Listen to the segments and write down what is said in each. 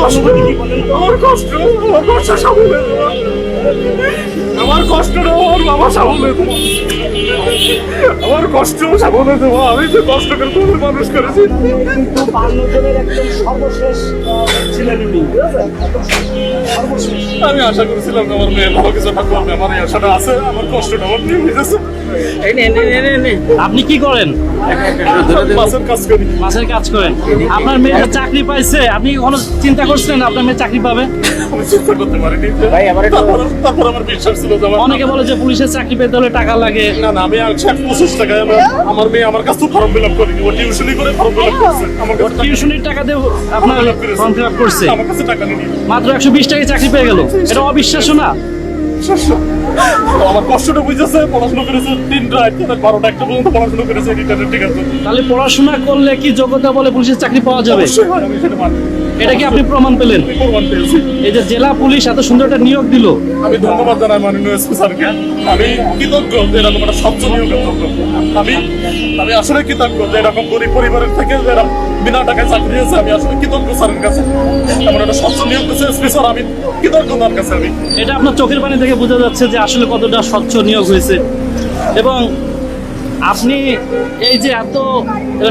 আমার কষ্ট সামলে দেওয়া, আমার কষ্টটা আমার বাবা সামলে দেওয়া, আমার কষ্ট সামলে দেওয়া। আমি যে কষ্ট করে তোমাদের মানুষ করেছি। কিন্তু 52 জনের একদম সর্বশেষ ছিলেন উনি, সর্বশেষ। আমি আশা করেছিলাম যে আমার মেয়ে ভালো কিছু একটা করবে, আমার এই আশাটা আছে, আমার কষ্টটা আমার নিয়ে গেছে। আপনি কি করেন? মাছের কাজ করি। মাছের কাজ করেন। আপনার মেয়ে চাকরি পাইছে, আপনি কখনো চিন্তা করছিলেন আপনার মেয়ে চাকরি পাবে? আমি চিন্তা করতে পারিনি। তারপর আমার বিশ্বাস ছিল যে অনেকে বলে যে পুলিশের চাকরি পেতে হলে টাকা লাগে। না না, আমি 25 টাকায় আমার মেয়ে আমার কাছে ফর্ম ফিল আপ করিনি, ও টিউশনি করে ফর্ম ফিল আপ করছে। আমার কাছে টিউশনির টাকা দিয়ে আপনার ফর্ম ফিল আপ করছে, আমার কাছে টাকা নেই। মাত্র 120 টাকায় চাকরি পেয়ে গেল। এটা অবিশ্বাস্য না? আমার কষ্টটা বুঝেছে, পড়াশোনা করেছে 3 রাত 12টা 1টা পর্যন্ত পড়াশোনা করেছে এডিটরের। ঠিক আছে, তাহলে পড়াশোনা করলে কি যোগ্যতা বলে পুলিশের চাকরি পাওয়া যাবে? অবশ্যই হয়, আমি সেটা মানি। এটা কি আপনি প্রমাণ পেলেন? প্রমাণ পেয়েছি। এই যে জেলা পুলিশ এত সুন্দর একটা নিয়োগ দিল, আমি ধন্যবাদ জানাই মাননীয় এসপি স্যারকে। আমি কৃতজ্ঞ যে এরকম একটা স্বচ্ছ নিয়োগের জন্য। আমি আসলে কৃতজ্ঞ যে এরকম গরিব পরিবারের থেকে যে এরকম বিনা টাকায় চাকরি হয়েছে। আমি আসলে কৃতজ্ঞ স্যারের কাছে, এমন একটা স্বচ্ছ নিয়োগ দিয়েছে এসপি স্যার। আমি কৃতজ্ঞ তার কাছে। আমি এটা আপনার চোখের পানি থেকে বোঝা যাচ্ছে যে আসলে কতটা স্বচ্ছ নিয়োগ হয়েছে। এবং আপনি এই যে এত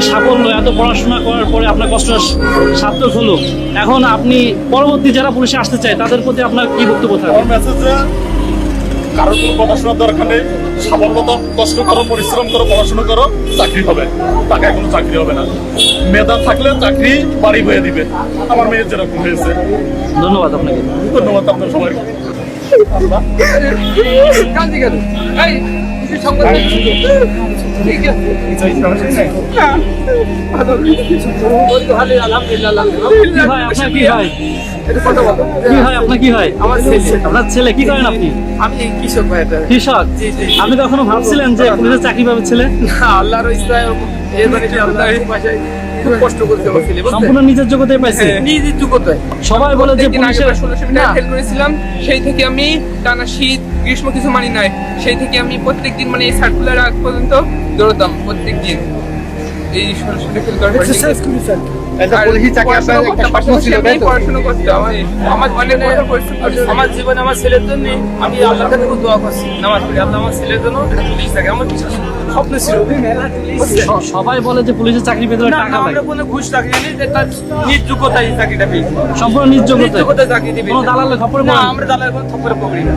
সাফল্য, এত পড়াশোনা করার পরে আপনার কষ্ট সার্থক হলো, এখন আপনি পরবর্তী যারা পুলিশে আসতে চায় তাদের প্রতি আপনার কি বক্তব্য থাকবে? আমার মেসেজ যে কারোর কোনো পড়াশোনার দরকার নেই, সাফল্যতা কষ্ট করো, পরিশ্রম করো, পড়াশোনা করো, চাকরি হবে। টাকায় কোনো চাকরি হবে না। মেধা থাকলে চাকরি বাড়ি হয়ে দিবে। আমার মেয়ের যেরকম হয়েছে। ধন্যবাদ আপনাকে। ধন্যবাদ আপনার সবাইকে। কি হয় আপনার? কি হয়? কি হয় আপনার? কি হয়? আপনার ছেলে কি করেন আপনি? আমি কৃষক ভাই। কৃষক? আপনি কখনো ভাবছিলেন যে পুলিশের চাকরি পাবে ছেলে? আল্লাহর ইচ্ছায় খুব কষ্ট করতে হচ্ছিল। সম্পূর্ণ নিজের যোগ্যতায় পাইছে। নিজের যোগ্যতায় সবাই বলে যে পুলিশের 1600 মিটার ফেল করেছিলাম। সেই থেকে আমি টানা শীত গ্রীষ্ম কিছু মানি নাই। সেই থেকে আমি প্রত্যেকদিন মানে এই সার্কুলার আগ পর্যন্ত দৌড়তাম প্রত্যেকদিন। এই 1600 মিটার ফেল করার পড়াশোনা করতাম। আমার অনেক পরিশ্রম করেছি। আমার জীবনে আমার ছেলের জন্য আমি আল্লাহর কাছে খুব দোয়া করছি, নামাজ পড়ি, আল্লাহ আমার ছেলের জন্য পুলিশ থাকে। আমার স্বপ্ন ছিল সবাই বলে যে পুলিশের চাকরি পেতে হলে না, টাকা লাগে। আমরা কোনো ঘুষ চাকরি নেই, যে তার নিজ যোগ্যতায় চাকরিটা পেয়েছি। সম্পূর্ণ নিজ যোগ্যতায়। যোগ্যতায় চাকরি দিবে। কোনো দালালের খপ্পরে না, পড়েন না? আমরা দালালের কোনো খপ্পরে পড়ি না।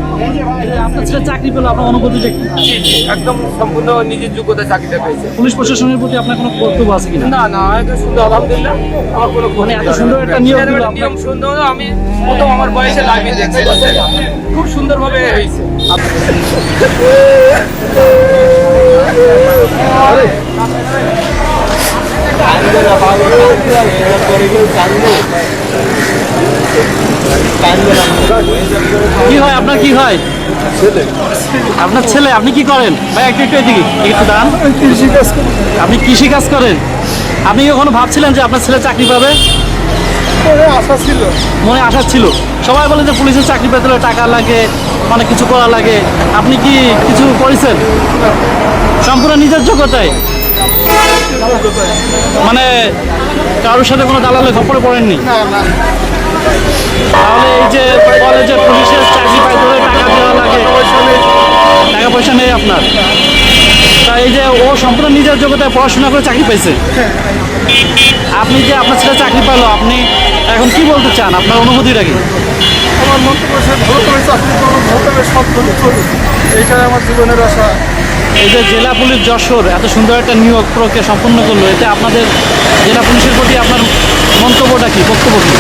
এই যে আপনার ছেলে চাকরি পেলো, আপনার অনুভূতিটা কি? জি জি, একদম সম্পূর্ণ নিজের যোগ্যতায় চাকরিটা পেয়েছে। পুলিশ প্রশাসনের প্রতি আপনার কোনো কর্তব্য আছে কিনা? না না, এটা সুন্দর, আলহামদুলিল্লাহ। আমার কোনো মানে এত সুন্দর একটা নিয়ম দিল একটা নিয়ম সুন্দর। আমি প্রথম আমার বয়সে লাগিয়ে দেখছি, খুব সুন্দরভাবে হয়েছে। কি হয় আপনার? কি হয় আপনার ছেলে? আপনি কি করেন ভাই? একটু একটু এদিকে একটু দাঁড়ান। আপনি কৃষি কাজ করেন? আপনি কখনো ভাবছিলেন যে আপনার ছেলে চাকরি পাবে? মনে আশা ছিল। সবাই বলে যে পুলিশের চাকরি পেতে হলে টাকা লাগে, অনেক কিছু করা লাগে। আপনি কি কিছু করেছেন? সম্পূর্ণ নিজের যোগ্যতায়? মানে কারোর সাথে কোনো দালালের খপ্পরে পড়েননি? তাহলে এই যে বলে যে পুলিশের চাকরি পাইতে হলে টাকা দেওয়া লাগে, টাকা পয়সা নেই আপনার। তা এই যে ও সম্পূর্ণ নিজের যোগ্যতায় পড়াশোনা করে চাকরি পাইছে, আপনি যে আপনার ছেলে চাকরি পেলো, আপনি এখন কি বলতে চান? আপনার অনুভূতিটা কি? আমার মন্তব্য ভালো করে চাকরি করবো, ভালো করে সব করে চলুন, এইটাই আমার জীবনের আশা। এই যে জেলা পুলিশ যশোর এত সুন্দর একটা নিয়োগ প্রক্রিয়া সম্পন্ন করলো, এতে আপনাদের জেলা পুলিশের প্রতি আপনার মন্তব্যটা কি, বক্তব্য কি?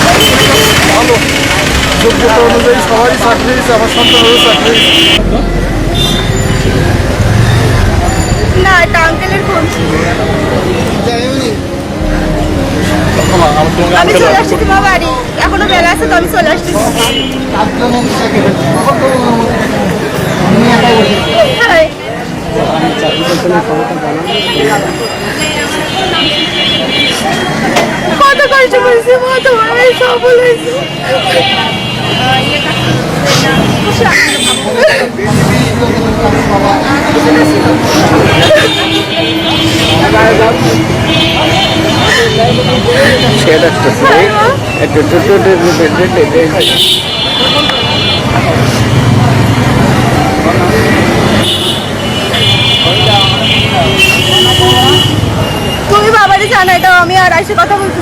ভালো, যোগ্যতা অনুযায়ী সবারই চাকরি হয়েছে, আমার সন্তানেরও চাকরি হয়েছে। না, এটা আঙ্কেলের ফোন। আমি চলে আসছি তোমার বাড়ি, এখনো বেলা আছে তো আমি চলে আসছি। হ্যাঁ, কত কষ্ট করেছি, কত সফল হয়েছে। তুমি বাবারে জানাই দাও, আমি আর এসে কথা বলছি।